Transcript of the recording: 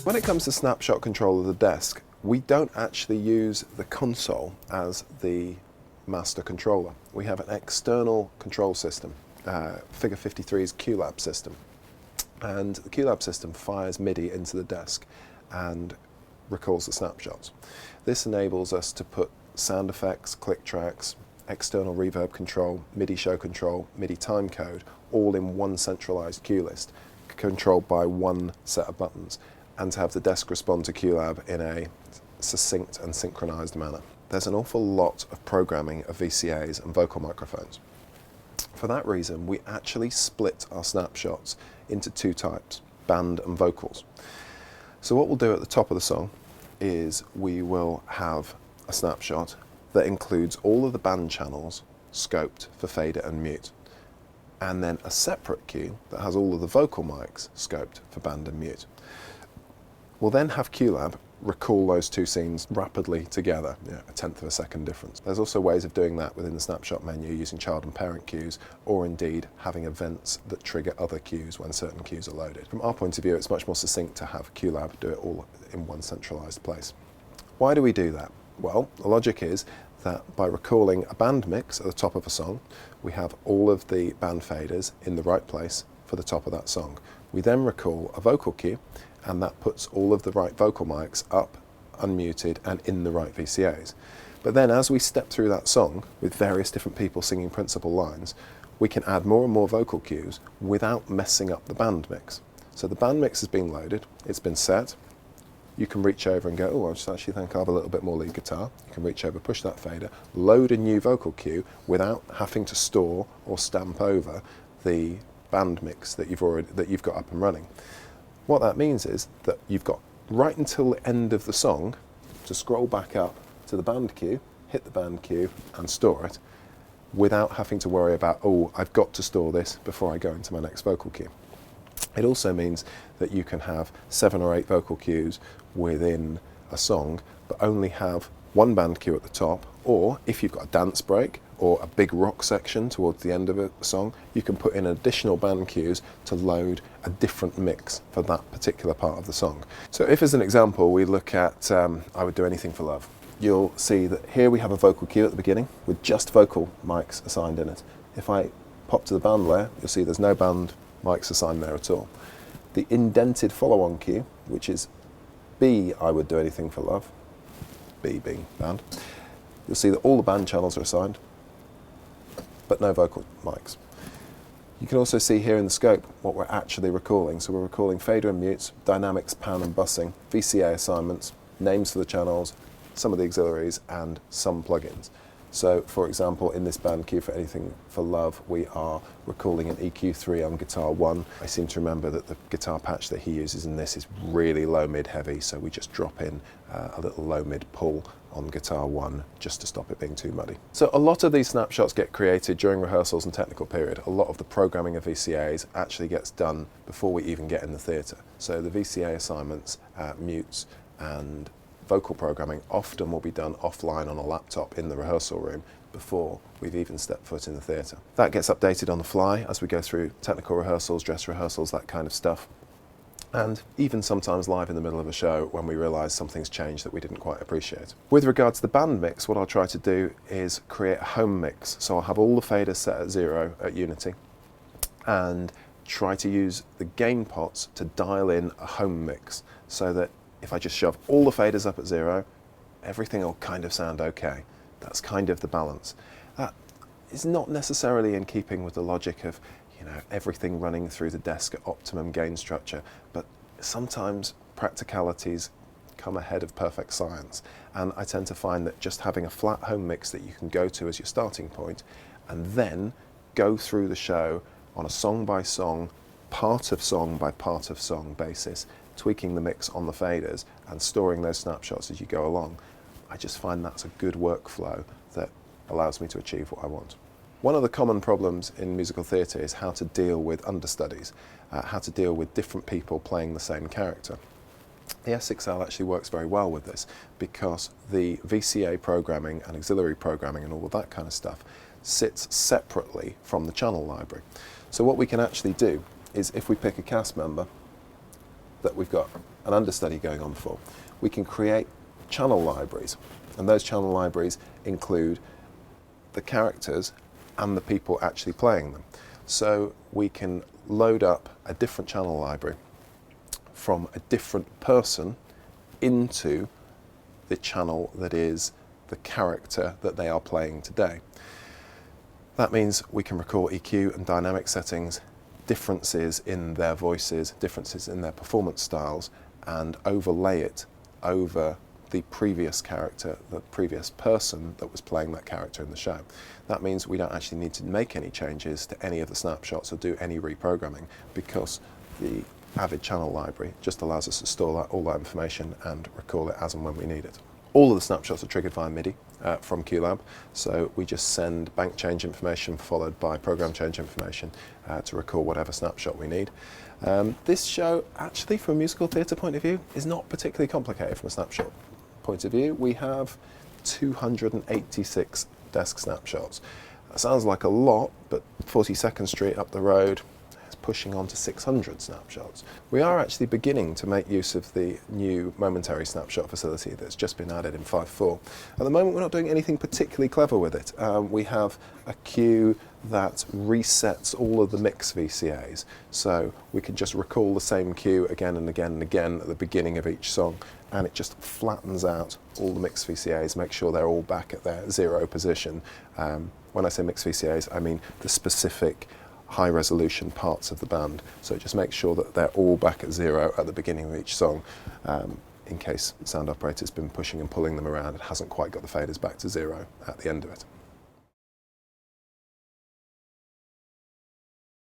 When it comes to snapshot control of the desk, we don't actually use the console as the master controller. We have an external control system, Figure 53's QLab system. And the QLab system fires MIDI into the desk and recalls the snapshots. This enables us to put sound effects, click tracks, external reverb control, MIDI show control, MIDI time code, all in one centralized cue list, controlled by one set of buttons, and to have the desk respond to QLab in a succinct and synchronized manner. There's an awful lot of programming of VCAs and vocal microphones. For that reason, we actually split our snapshots into two types, band and vocals. So what we'll do at the top of the song is we will have a snapshot that includes all of the band channels scoped for fader and mute, and then a separate cue that has all of the vocal mics scoped for band and mute. We'll then have QLab recall those two scenes rapidly together, a tenth of a second difference. There's also ways of doing that within the snapshot menu using child and parent cues, or indeed having events that trigger other cues when certain cues are loaded. From our point of view, it's much more succinct to have QLab do it all in one centralized place. Why do we do that? Well, the logic is that by recalling a band mix at the top of a song, we have all of the band faders in the right place for the top of that song. We then recall a vocal cue, and that puts all of the right vocal mics up, unmuted, and in the right VCAs. But then as we step through that song with various different people singing principal lines, we can add more and more vocal cues without messing up the band mix. So the band mix has been loaded, it's been set. You can reach over and go, oh, I just actually think I have a little bit more lead guitar. You can reach over, push that fader, load a new vocal cue without having to store or stamp over the band mix that you've got up and running. What that means is that you've got right until the end of the song to scroll back up to the band cue, hit the band cue and store it without having to worry about, oh, I've got to store this before I go into my next vocal cue. It also means that you can have 7 or 8 vocal cues within a song, but only have one band cue at the top, or if you've got a dance break or a big rock section towards the end of a song, you can put in additional band cues to load a different mix for that particular part of the song. So if as an example we look at I Would Do Anything for Love, you'll see that here we have a vocal cue at the beginning with just vocal mics assigned in it. If I pop to the band layer, you'll see there's no band mics assigned there at all. The indented follow-on cue, which is B, I Would Do Anything for Love, B being band, you'll see that all the band channels are assigned, but no vocal mics. You can also see here in the scope what we're actually recalling. So we're recalling fader and mutes, dynamics, pan and bussing, VCA assignments, names for the channels, some of the auxiliaries, and some plugins. So, for example, in this band cue for Anything for Love, we are recalling an EQ3 on guitar 1. I seem to remember that the guitar patch that he uses in this is really low, mid, heavy, so we just drop in a little low, mid pull on guitar 1 just to stop it being too muddy. So a lot of these snapshots get created during rehearsals and technical period. A lot of the programming of VCAs actually gets done before we even get in the theatre. So the VCA assignments, mutes, and vocal programming often will be done offline on a laptop in the rehearsal room before we've even stepped foot in the theatre. That gets updated on the fly as we go through technical rehearsals, dress rehearsals, that kind of stuff. And even sometimes live in the middle of a show when we realise something's changed that we didn't quite appreciate. With regards to the band mix, what I'll try to do is create a home mix. So I'll have all the faders set at 0 at Unity and try to use the gain pots to dial in a home mix so that if I just shove all the faders up at 0, everything will kind of sound okay. That's kind of the balance. That is not necessarily in keeping with the logic of, everything running through the desk at optimum gain structure, but sometimes practicalities come ahead of perfect science, and I tend to find that just having a flat home mix that you can go to as your starting point and then go through the show on a song by song, part of song by part of song basis, tweaking the mix on the faders and storing those snapshots as you go along, I just find that's a good workflow that allows me to achieve what I want. One of the common problems in musical theatre is how to deal with understudies, how to deal with different people playing the same character. The S6L actually works very well with this because the VCA programming and auxiliary programming and all of that kind of stuff sits separately from the channel library. So what we can actually do is if we pick a cast member that we've got an understudy going on before, we can create channel libraries. And those channel libraries include the characters and the people actually playing them. So we can load up a different channel library from a different person into the channel that is the character that they are playing today. That means we can record EQ and dynamic settings, differences in their voices, differences in their performance styles, and overlay it over the previous character, the previous person that was playing that character in the show. That means we don't actually need to make any changes to any of the snapshots or do any reprogramming, because the Avid channel library just allows us to store all that information and recall it as and when we need it. All of the snapshots are triggered via MIDI from QLab, so we just send bank change information followed by program change information to recall whatever snapshot we need. This show, actually, from a musical theatre point of view, is not particularly complicated from a snapshot point of view. We have 286 desk snapshots. That sounds like a lot, but 42nd Street up the road is pushing on to 600 snapshots. We are actually beginning to make use of the new momentary snapshot facility that's just been added in 5.4. At the moment, we're not doing anything particularly clever with it. We have a queue that resets all of the mix VCAs, so we can just recall the same cue again and again and again at the beginning of each song, and it just flattens out all the mix VCAs, make sure they're all back at their 0 position. When I say mix VCAs, I mean the specific high resolution parts of the band, so it just makes sure that they're all back at 0 at the beginning of each song, in case the sound operator's been pushing and pulling them around and hasn't quite got the faders back to 0 at the end of it.